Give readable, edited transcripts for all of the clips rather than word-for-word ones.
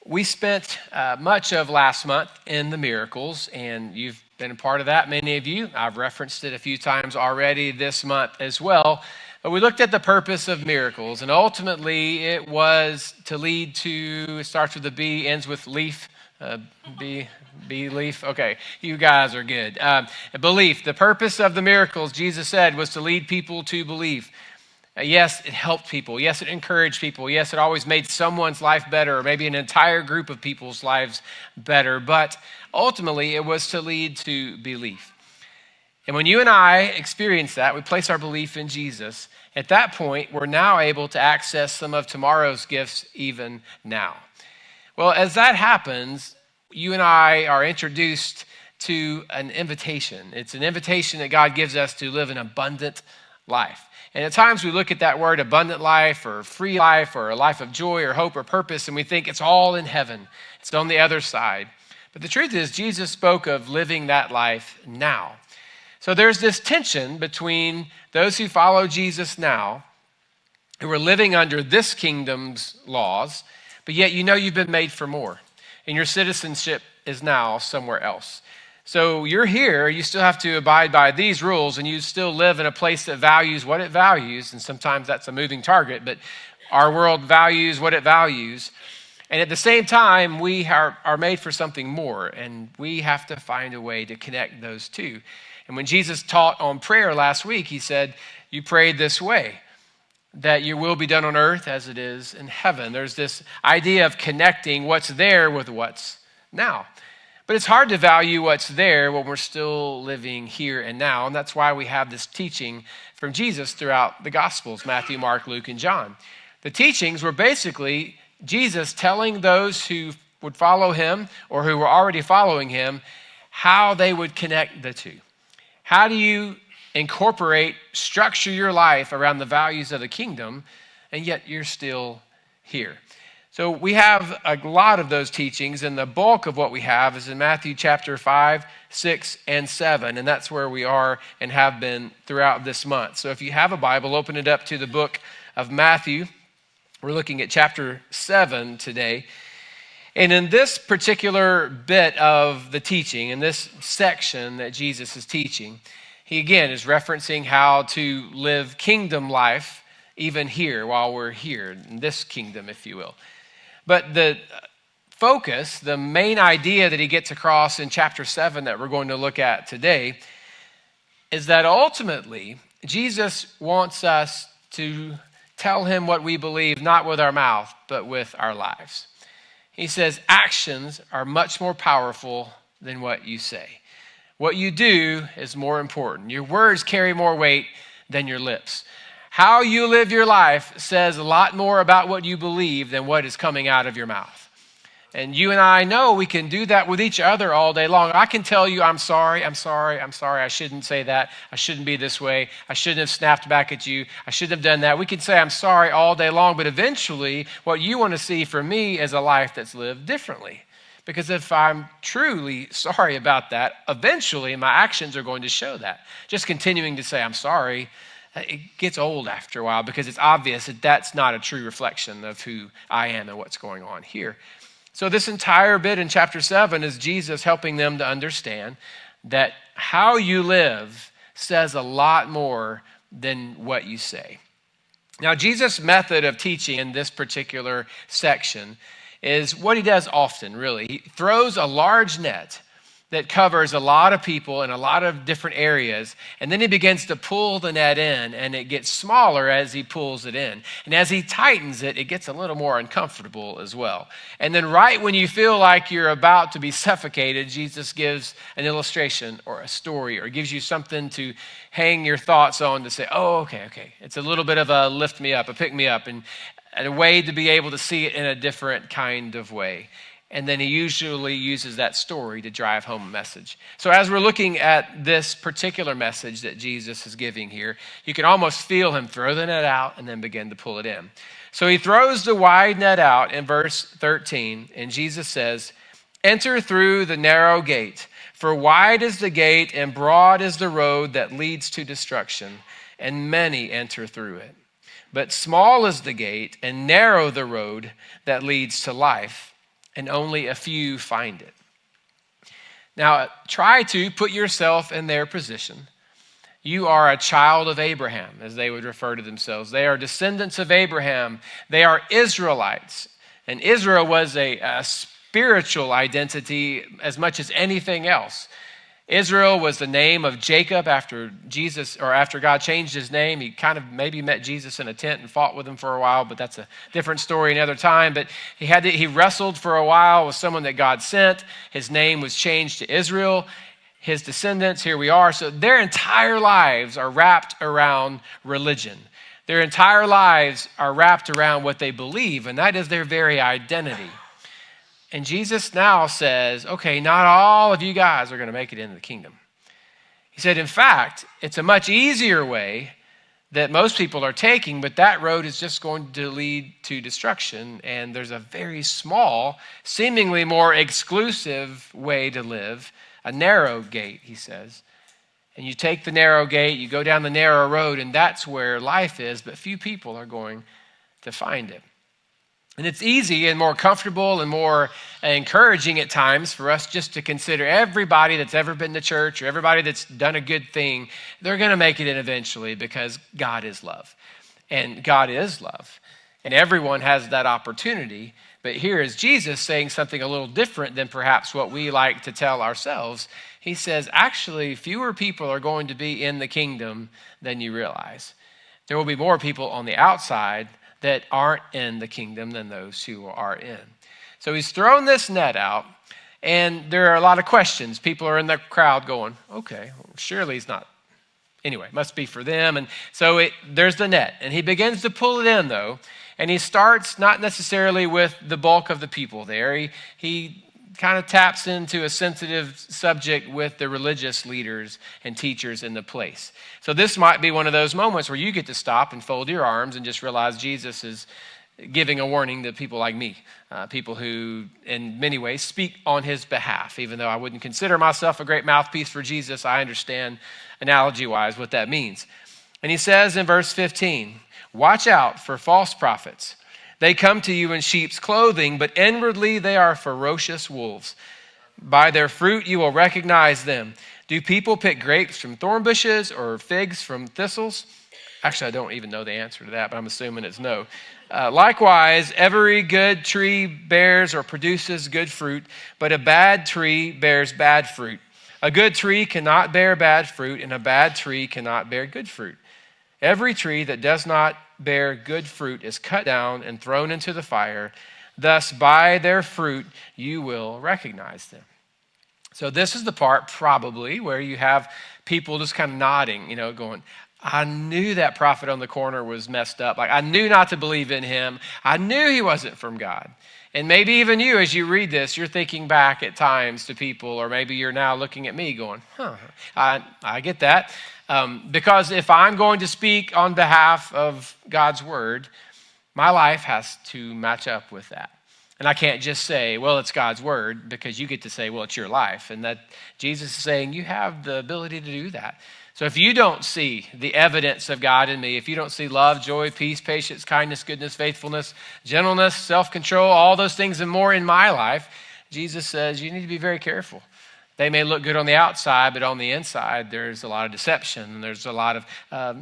We spent much of last month in the miracles, and you've been a part of that, many of you. I've referenced it a few times already this month as well. But we looked at the purpose of miracles, and ultimately it was to lead to, it starts with a B, ends with leaf, leaf. Okay, you guys are good. Belief. The purpose of the miracles, Jesus said, was to lead people to believe. Yes, it helped people. Yes, it encouraged people. Yes, it always made someone's life better, or maybe an entire group of people's lives better. But ultimately, it was to lead to belief. And when you and I experience that, we place our belief in Jesus. At that point, we're now able to access some of tomorrow's gifts even now. Well, as that happens, you and I are introduced to an invitation. It's an invitation that God gives us to live an abundant life. And at times we look at that word abundant life or free life or a life of joy or hope or purpose, and we think it's all in heaven. It's on the other side. But the truth is, Jesus spoke of living that life now. So there's this tension between those who follow Jesus now, who are living under this kingdom's laws, but yet you know you've been made for more, and your citizenship is now somewhere else. So you're here, you still have to abide by these rules, and you still live in a place that values what it values, and sometimes that's a moving target, but our world values what it values. And at the same time, we are made for something more, and we have to find a way to connect those two. And when Jesus taught on prayer last week, he said, you prayed this way, that your will be done on earth as it is in heaven. There's this idea of connecting what's there with what's now. But it's hard to value what's there when we're still living here and now. And that's why we have this teaching from Jesus throughout the Gospels, Matthew, Mark, Luke, and John. The teachings were basically Jesus telling those who would follow him or who were already following him how they would connect the two. How do you structure your life around the values of the kingdom, and yet you're still here? So we have a lot of those teachings, and the bulk of what we have is in Matthew chapter 5, 6, and 7, and that's where we are and have been throughout this month. So if you have a Bible, open it up to the book of Matthew. We're looking at chapter 7 today. And in this particular bit of the teaching, in this section that Jesus is teaching, he again is referencing how to live kingdom life even here while we're here, in this kingdom, if you will. But the focus, the main idea that he gets across in chapter 7 that we're going to look at today is that ultimately Jesus wants us to tell him what we believe, not with our mouth, but with our lives. He says actions are much more powerful than what you say. What you do is more important. Your words carry more weight than your lips. How you live your life says a lot more about what you believe than what is coming out of your mouth. And you and I know we can do that with each other all day long. I can tell you, I'm sorry, I shouldn't say that, I shouldn't be this way, I shouldn't have snapped back at you, I shouldn't have done that. We can say I'm sorry all day long, but eventually what you want to see from me is a life that's lived differently. Because if I'm truly sorry about that, eventually my actions are going to show that. Just continuing to say I'm sorry, it gets old after a while because it's obvious that that's not a true reflection of who I am and what's going on here. So this entire bit in chapter 7 is Jesus helping them to understand that how you live says a lot more than what you say. Now, Jesus' method of teaching in this particular section is what he does often, really. He throws a large net that covers a lot of people in a lot of different areas, and then he begins to pull the net in, and it gets smaller as he pulls it in. And as he tightens it, it gets a little more uncomfortable as well. And then right when you feel like you're about to be suffocated, Jesus gives an illustration or a story or gives you something to hang your thoughts on to say, oh, okay. It's a little bit of a lift me up, a pick me up, and a way to be able to see it in a different kind of way. And then he usually uses that story to drive home a message. So as we're looking at this particular message that Jesus is giving here, you can almost feel him throw the net out and then begin to pull it in. So he throws the wide net out in verse 13, and Jesus says, "Enter through the narrow gate, for wide is the gate and broad is the road that leads to destruction, and many enter through it. But small is the gate and narrow the road that leads to life, and only a few find it. Now, try to put yourself in their position. You are a child of Abraham, as they would refer to themselves. They are descendants of Abraham. They are Israelites. And Israel was a spiritual identity as much as anything else. Israel was the name of Jacob after God changed his name. He kind of maybe met Jesus in a tent and fought with him for a while, but that's a different story another time. But he wrestled for a while with someone that God sent. His name was changed to Israel. His descendants, here we are. So their entire lives are wrapped around religion. Their entire lives are wrapped around what they believe, and that is their very identity. And Jesus now says, okay, not all of you guys are going to make it into the kingdom. He said, in fact, it's a much easier way that most people are taking, but that road is just going to lead to destruction. And there's a very small, seemingly more exclusive way to live, a narrow gate, he says. And you take the narrow gate, you go down the narrow road, and that's where life is, but few people are going to find it. And it's easy and more comfortable and more encouraging at times for us just to consider everybody that's ever been to church or everybody that's done a good thing, they're going to make it in eventually because God is love. And God is love. And everyone has that opportunity. But here is Jesus saying something a little different than perhaps what we like to tell ourselves. He says, actually, fewer people are going to be in the kingdom than you realize. There will be more people on the outside that aren't in the kingdom than those who are in. So he's thrown this net out, and there are a lot of questions. People are in the crowd going, okay, well, surely he's not. Anyway, must be for them. And so there's the net. And he begins to pull it in, though, and he starts not necessarily with the bulk of the people there. He kind of taps into a sensitive subject with the religious leaders and teachers in the place. So this might be one of those moments where you get to stop and fold your arms and just realize Jesus is giving a warning to people like me, people who in many ways speak on his behalf. Even though I wouldn't consider myself a great mouthpiece for Jesus, I understand analogy-wise what that means. And he says in verse 15, watch out for false prophets. They come to you in sheep's clothing, but inwardly they are ferocious wolves. By their fruit you will recognize them. Do people pick grapes from thorn bushes or figs from thistles? Actually, I don't even know the answer to that, but I'm assuming it's no. Likewise, every good tree bears or produces good fruit, but a bad tree bears bad fruit. A good tree cannot bear bad fruit, and a bad tree cannot bear good fruit. Every tree that does not bear good fruit is cut down and thrown into the fire. Thus, by their fruit, you will recognize them. So this is the part probably where you have people just kind of nodding, going, I knew that prophet on the corner was messed up. Like, I knew not to believe in him. I knew he wasn't from God. And maybe even you, as you read this, you're thinking back at times to people, or maybe you're now looking at me going, I get that. Because if I'm going to speak on behalf of God's word, my life has to match up with that. And I can't just say, well, it's God's word, because you get to say, well, it's your life. And that Jesus is saying you have the ability to do that. So if you don't see the evidence of God in me, if you don't see love, joy, peace, patience, kindness, goodness, faithfulness, gentleness, self-control, all those things and more in my life, Jesus says you need to be very careful. They may look good on the outside, but on the inside, there's a lot of deception. And there's a lot of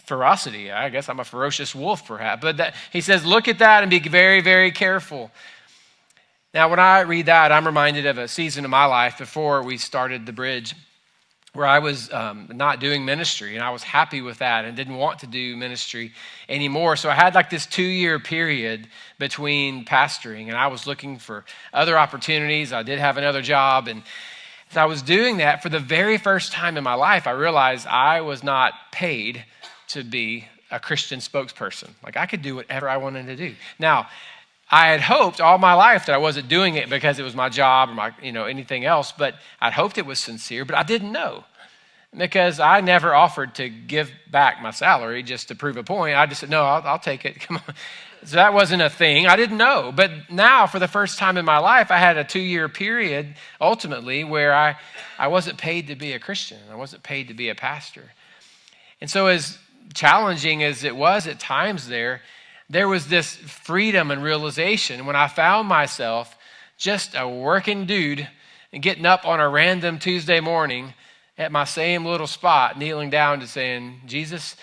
ferocity. I guess I'm a ferocious wolf, perhaps. But he says, look at that and be very, very careful. Now, when I read that, I'm reminded of a season of my life before we started the Bridge, where I was not doing ministry, and I was happy with that and didn't want to do ministry anymore. So I had like this 2-year period between pastoring, and I was looking for other opportunities. I did have another job, and as I was doing that, for the very first time in my life, I realized I was not paid to be a Christian spokesperson. Like, I could do whatever I wanted to do. Now, I had hoped all my life that I wasn't doing it because it was my job or anything else, but I'd hoped it was sincere, but I didn't know, because I never offered to give back my salary just to prove a point. I just said, no, I'll take it. Come on. So that wasn't a thing. I didn't know. But now, for the first time in my life, I had a 2-year period, ultimately, where I wasn't paid to be a Christian. I wasn't paid to be a pastor. And so as challenging as it was at times there was this freedom and realization when I found myself just a working dude and getting up on a random Tuesday morning at my same little spot, kneeling down to saying, Jesus,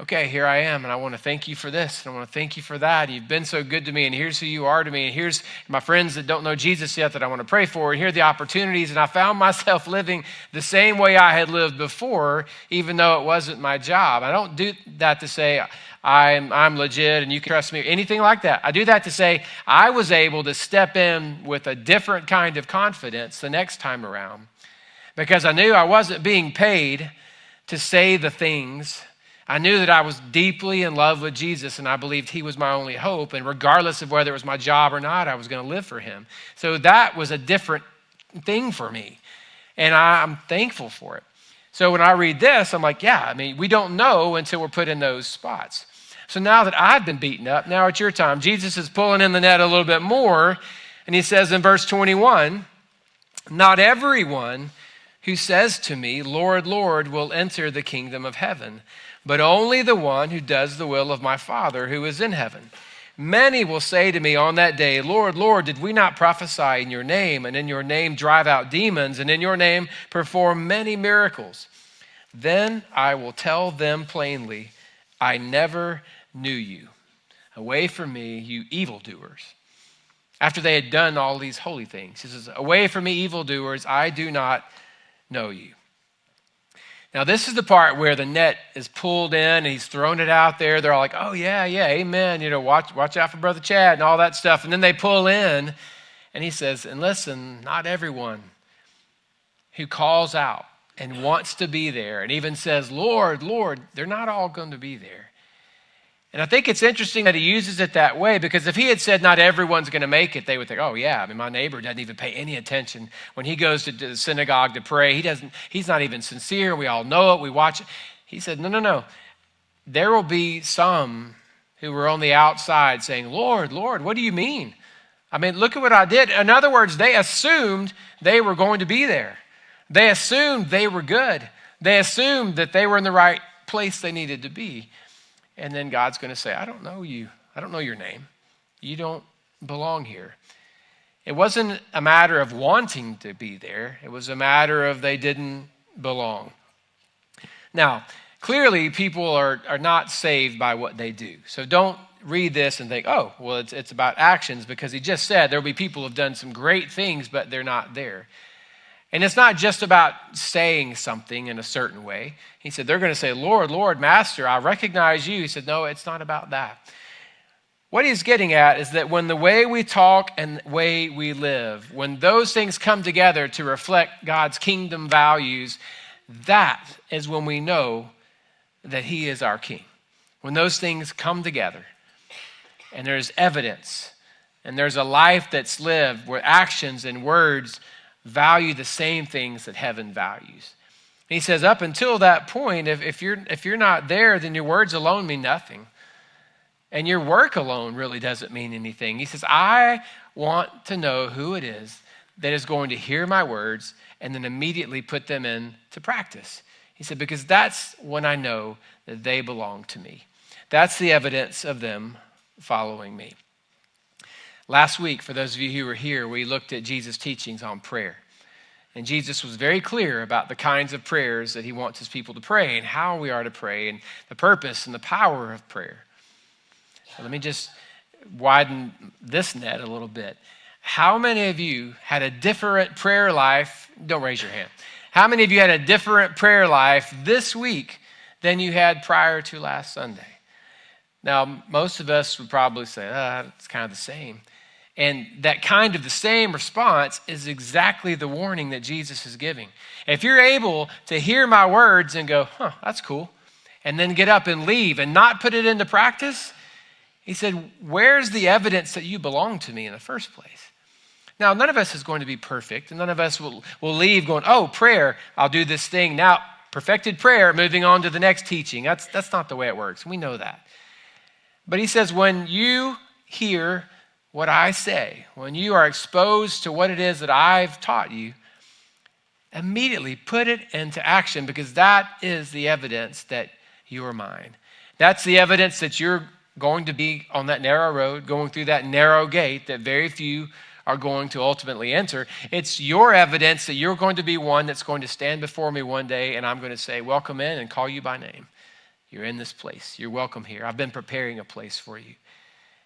okay, here I am, and I want to thank you for this, and I want to thank you for that. You've been so good to me, and here's who you are to me, and here's my friends that don't know Jesus yet that I want to pray for, and here are the opportunities. And I found myself living the same way I had lived before, even though it wasn't my job. I don't do that to say I'm legit and you can trust me, anything like that. I do that to say I was able to step in with a different kind of confidence the next time around, because I knew I wasn't being paid to say the things. I knew that I was deeply in love with Jesus, and I believed he was my only hope. And regardless of whether it was my job or not, I was going to live for him. So that was a different thing for me, and I'm thankful for it. So when I read this, I'm like, yeah, I mean, we don't know until we're put in those spots. So now that I've been beaten up, now it's your time. Jesus is pulling in the net a little bit more, and he says in verse 21, not everyone who says to me, Lord, Lord, will enter the kingdom of heaven, but only the one who does the will of my Father who is in heaven. Many will say to me on that day, Lord, Lord, did we not prophesy in your name, and in your name drive out demons, and in your name perform many miracles? Then I will tell them plainly, I never knew you. Away from me, you evildoers. After they had done all these holy things, he says, away from me, evildoers, I do not know you. Now, this is the part where the net is pulled in and he's thrown it out there. They're all like, oh, yeah, amen. You know, watch out for Brother Chad and all that stuff. And then they pull in and he says, and listen, not everyone who calls out and wants to be there and even says, Lord, Lord, they're not all going to be there. And I think it's interesting that he uses it that way, because if he had said not everyone's going to make it, they would think, oh yeah, I mean, my neighbor doesn't even pay any attention. When he goes to the synagogue to pray, he's not even sincere. We all know it. We watch it. He said, no. There will be some who were on the outside saying, Lord, Lord, what do you mean? I mean, look at what I did. In other words, they assumed they were going to be there. They assumed they were good. They assumed that they were in the right place they needed to be. And then God's going to say, I don't know you. I don't know your name. You don't belong here. It wasn't a matter of wanting to be there. It was a matter of they didn't belong. Now, clearly people are not saved by what they do. So don't read this and think, oh, well, it's about actions, because he just said there'll be people who have done some great things, but they're not there. And it's not just about saying something in a certain way. He said, they're going to say, Lord, Lord, Master, I recognize you. He said, no, it's not about that. What he's getting at is that when the way we talk and the way we live, when those things come together to reflect God's kingdom values, that is when we know that he is our king. When those things come together and there's evidence and there's a life that's lived where actions and words value the same things that heaven values. And he says, up until that point, if you're not there, then your words alone mean nothing. And your work alone really doesn't mean anything. He says, I want to know who it is that is going to hear my words and then immediately put them into practice. He said, because that's when I know that they belong to me. That's the evidence of them following me. Last week, for those of you who were here, we looked at Jesus' teachings on prayer. And Jesus was very clear about the kinds of prayers that he wants his people to pray and how we are to pray and the purpose and the power of prayer. So let me just widen this net a little bit. How many of you had a different prayer life? Don't raise your hand. How many of you had a different prayer life this week than you had prior to last Sunday? Now, most of us would probably say, it's kind of the same. And that kind of the same response is exactly the warning that Jesus is giving. If you're able to hear my words and go, that's cool, and then get up and leave and not put it into practice, he said, where's the evidence that you belong to me in the first place? Now, none of us is going to be perfect, and none of us will leave going, prayer, I'll do this thing. Now, perfected prayer, moving on to the next teaching. That's not the way it works. We know that. But he says, when you hear what I say, when you are exposed to what it is that I've taught you, immediately put it into action, because that is the evidence that you are mine. That's the evidence that you're going to be on that narrow road, going through that narrow gate that very few are going to ultimately enter. It's your evidence that you're going to be one that's going to stand before me one day, and I'm going to say, welcome in, and call you by name. You're in this place. You're welcome here. I've been preparing a place for you.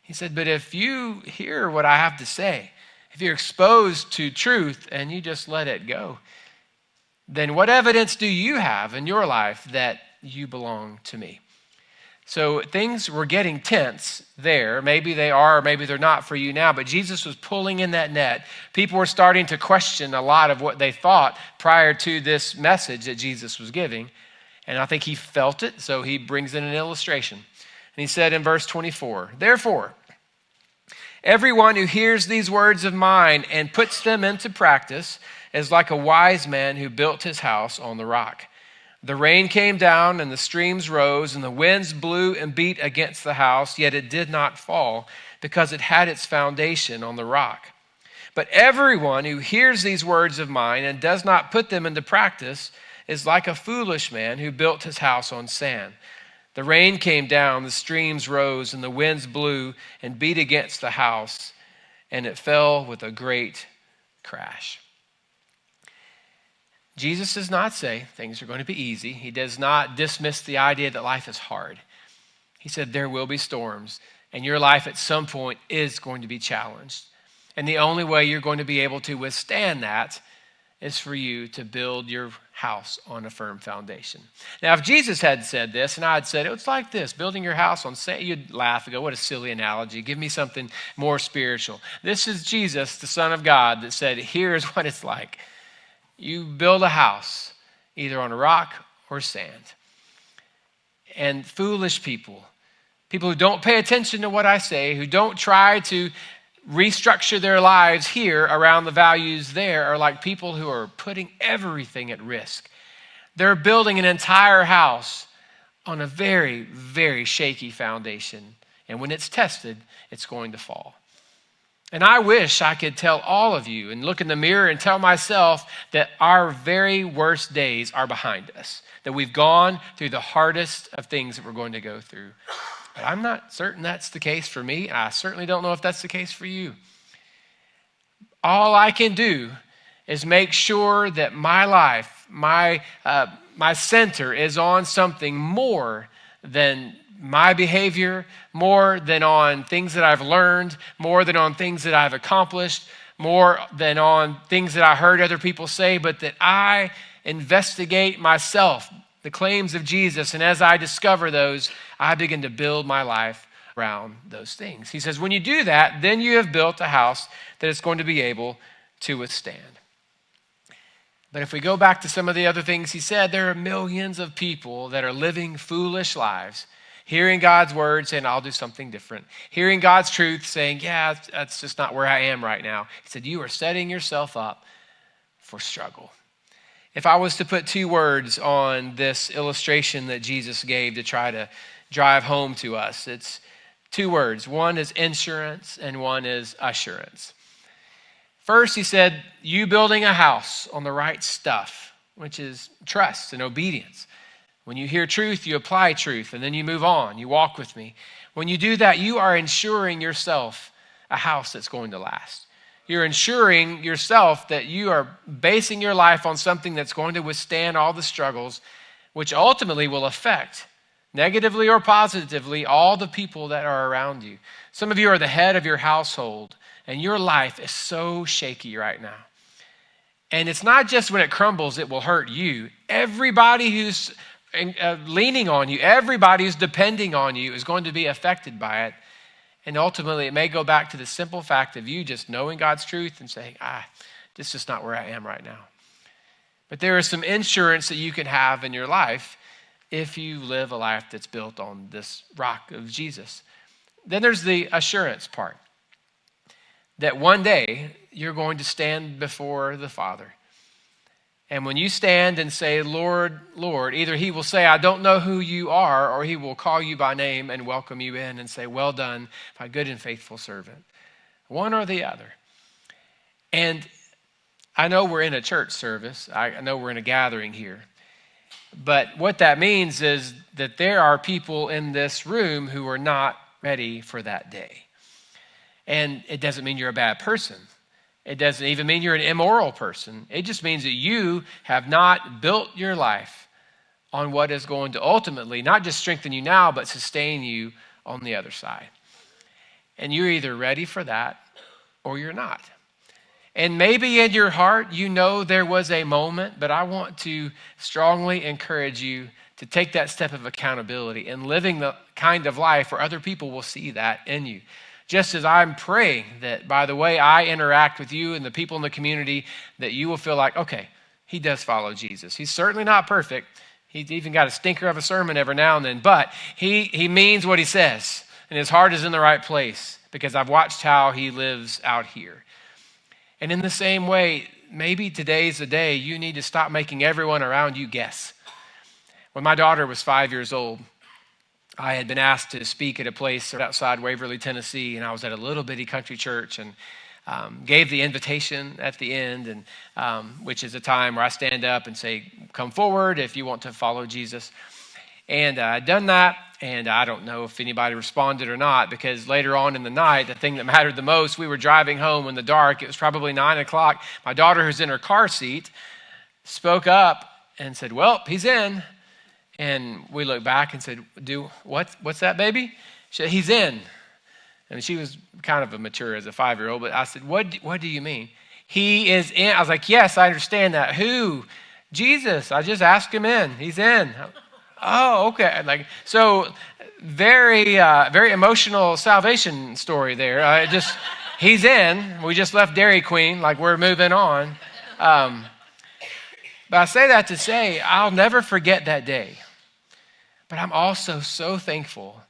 He said, but if you hear what I have to say, if you're exposed to truth and you just let it go, then what evidence do you have in your life that you belong to me? So things were getting tense there. Maybe they are, or maybe they're not for you now, but Jesus was pulling in that net. People were starting to question a lot of what they thought prior to this message that Jesus was giving. And I think he felt it, so he brings in an illustration. And he said in verse 24, therefore, everyone who hears these words of mine and puts them into practice is like a wise man who built his house on the rock. The rain came down and the streams rose and the winds blew and beat against the house, yet it did not fall because it had its foundation on the rock. But everyone who hears these words of mine and does not put them into practice is like a foolish man who built his house on sand. The rain came down, the streams rose, and the winds blew and beat against the house, and it fell with a great crash. Jesus does not say things are going to be easy. He does not dismiss the idea that life is hard. He said there will be storms, and your life at some point is going to be challenged. And the only way you're going to be able to withstand that is for you to build your house on a firm foundation. Now, if Jesus had said this, and I had said, it's like this, building your house on sand, you'd laugh and go, what a silly analogy. Give me something more spiritual. This is Jesus, the Son of God, that said, here's what it's like. You build a house either on a rock or sand. And foolish people who don't pay attention to what I say, who don't try to restructure their lives here around the values there, are like people who are putting everything at risk. They're building an entire house on a very, very shaky foundation. And when it's tested, it's going to fall. And I wish I could tell all of you and look in the mirror and tell myself that our very worst days are behind us, that we've gone through the hardest of things that we're going to go through. But I'm not certain that's the case for me, and I certainly don't know if that's the case for you. All I can do is make sure that my life, my center is on something more than my behavior, more than on things that I've learned, more than on things that I've accomplished, more than on things that I heard other people say, but that I investigate myself, the claims of Jesus, and as I discover those, I begin to build my life around those things. He says, when you do that, then you have built a house that is going to be able to withstand. But if we go back to some of the other things he said, there are millions of people that are living foolish lives, hearing God's word, saying, I'll do something different. Hearing God's truth, saying, yeah, that's just not where I am right now. He said, you are setting yourself up for struggle. If I was to put two words on this illustration that Jesus gave to try to drive home to us, it's two words. One is insurance and one is assurance. First, he said, you building a house on the right stuff, which is trust and obedience. When you hear truth, you apply truth, and then you move on. You walk with me. When you do that, you are ensuring yourself a house that's going to last. You're ensuring yourself that you are basing your life on something that's going to withstand all the struggles, which ultimately will affect, negatively or positively, all the people that are around you. Some of you are the head of your household, and your life is so shaky right now. And it's not just when it crumbles, it will hurt you. Everybody who's leaning on you, everybody who's depending on you is going to be affected by it. And ultimately, it may go back to the simple fact of you just knowing God's truth and saying, this is just not where I am right now. But there is some insurance that you can have in your life if you live a life that's built on this rock of Jesus. Then there's the assurance part, that one day you're going to stand before the Father. And when you stand and say, Lord, Lord, either he will say, I don't know who you are, or he will call you by name and welcome you in and say, well done, my good and faithful servant. One or the other. And I know we're in a church service. I know we're in a gathering here. But what that means is that there are people in this room who are not ready for that day. And it doesn't mean you're a bad person. It doesn't even mean you're an immoral person. It just means that you have not built your life on what is going to ultimately not just strengthen you now, but sustain you on the other side. And you're either ready for that or you're not. And maybe in your heart, you know there was a moment, but I want to strongly encourage you to take that step of accountability and living the kind of life where other people will see that in you. Just as I'm praying that by the way I interact with you and the people in the community, that you will feel like, okay, he does follow Jesus. He's certainly not perfect. He's even got a stinker of a sermon every now and then, but he means what he says, and his heart is in the right place because I've watched how he lives out here. And in the same way, maybe today's the day you need to stop making everyone around you guess. When my daughter was 5 years old, I had been asked to speak at a place outside Waverly, Tennessee, and I was at a little bitty country church and gave the invitation at the end, and which is a time where I stand up and say, come forward if you want to follow Jesus. And I'd done that, and I don't know if anybody responded or not, because later on in the night, the thing that mattered the most, we were driving home in the dark. It was probably 9 o'clock. My daughter, who's in her car seat, spoke up and said, well, he's in. And we looked back and said, what's that, baby? She said, he's in. And she was kind of immature as a 5-year-old, but I said, what do you mean? He is in. I was like, yes, I understand that. Who? Jesus. I just asked him in. He's in. Oh, okay. Like, so very emotional salvation story there. He's in. We just left Dairy Queen, like we're moving on. But I say that to say, I'll never forget that day. But I'm also so thankful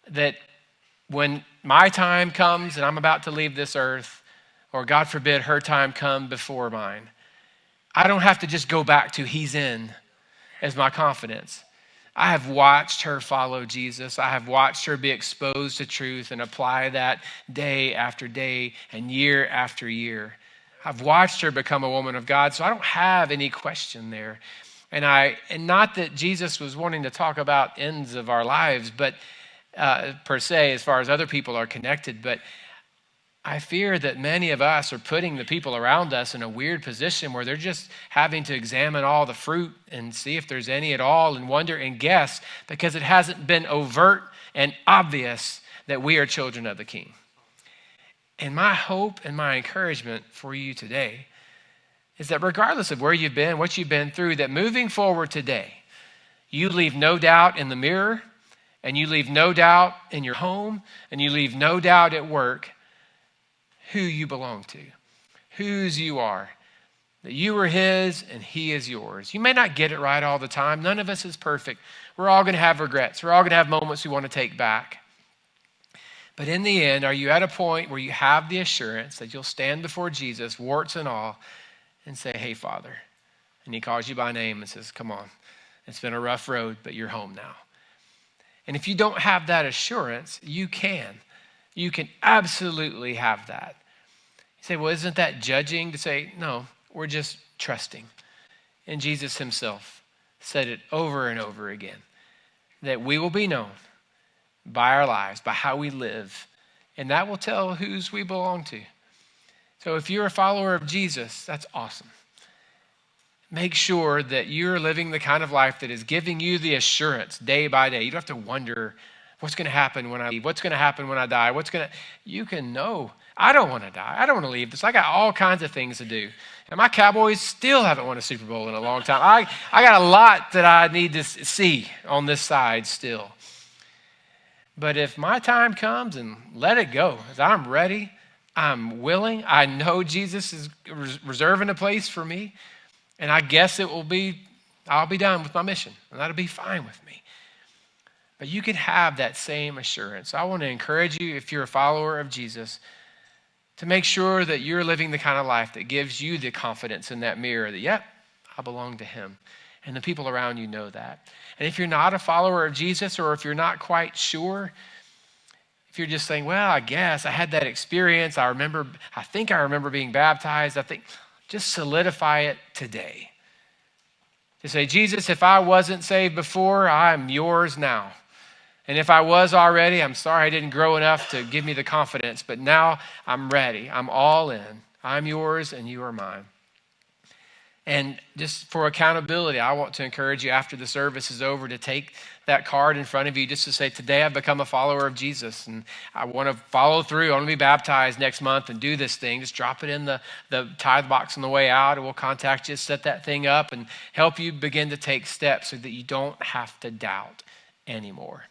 that when my time comes and I'm about to leave this earth, or God forbid her time come before mine, I don't have to just go back to he's in as my confidence. I have watched her follow Jesus. I have watched her be exposed to truth and apply that day after day and year after year. I've watched her become a woman of God, so I don't have any question there. And not that Jesus was wanting to talk about ends of our lives, but per se, as far as other people are connected, but I fear that many of us are putting the people around us in a weird position where they're just having to examine all the fruit and see if there's any at all and wonder and guess because it hasn't been overt and obvious that we are children of the King. And my hope and my encouragement for you today is that regardless of where you've been, what you've been through, that moving forward today, you leave no doubt in the mirror, and you leave no doubt in your home, and you leave no doubt at work who you belong to, whose you are, that you are his and he is yours. You may not get it right all the time. None of us is perfect. We're all going to have regrets. We're all going to have moments we want to take back. But in the end, are you at a point where you have the assurance that you'll stand before Jesus, warts and all, and say, hey, Father, and he calls you by name and says, come on, it's been a rough road, but you're home now. And if you don't have that assurance, you can. You can absolutely have that. You say, well, isn't that judging to say, no, we're just trusting. And Jesus himself said it over and over again, that we will be known by our lives, by how we live, and that will tell whose we belong to. So if you're a follower of Jesus, that's awesome. Make sure that you're living the kind of life that is giving you the assurance day by day. You don't have to wonder what's going to happen when I leave, what's going to happen when I die, you can know, I don't want to die. I don't want to leave this. I got all kinds of things to do. And my Cowboys still haven't won a Super Bowl in a long time. I got a lot that I need to see on this side still. But if my time comes, and let it go, as I'm ready, I'm willing, I know Jesus is reserving a place for me, and I guess I'll be done with my mission, and that'll be fine with me. But you can have that same assurance. I want to encourage you, if you're a follower of Jesus, to make sure that you're living the kind of life that gives you the confidence in that mirror that, yep, I belong to him. And the people around you know that. And if you're not a follower of Jesus, or if you're not quite sure, if you're just saying, well, I guess I had that experience. I think I remember being baptized. Just solidify it today. To say, Jesus, if I wasn't saved before, I'm yours now. And if I was already, I'm sorry I didn't grow enough to give me the confidence, but now I'm ready. I'm all in. I'm yours and you are mine. And just for accountability, I want to encourage you after the service is over to take that card in front of you just to say, today I've become a follower of Jesus and I want to follow through. I want to be baptized next month and do this thing. Just drop it in the tithe box on the way out and we'll contact you, set that thing up and help you begin to take steps so that you don't have to doubt anymore.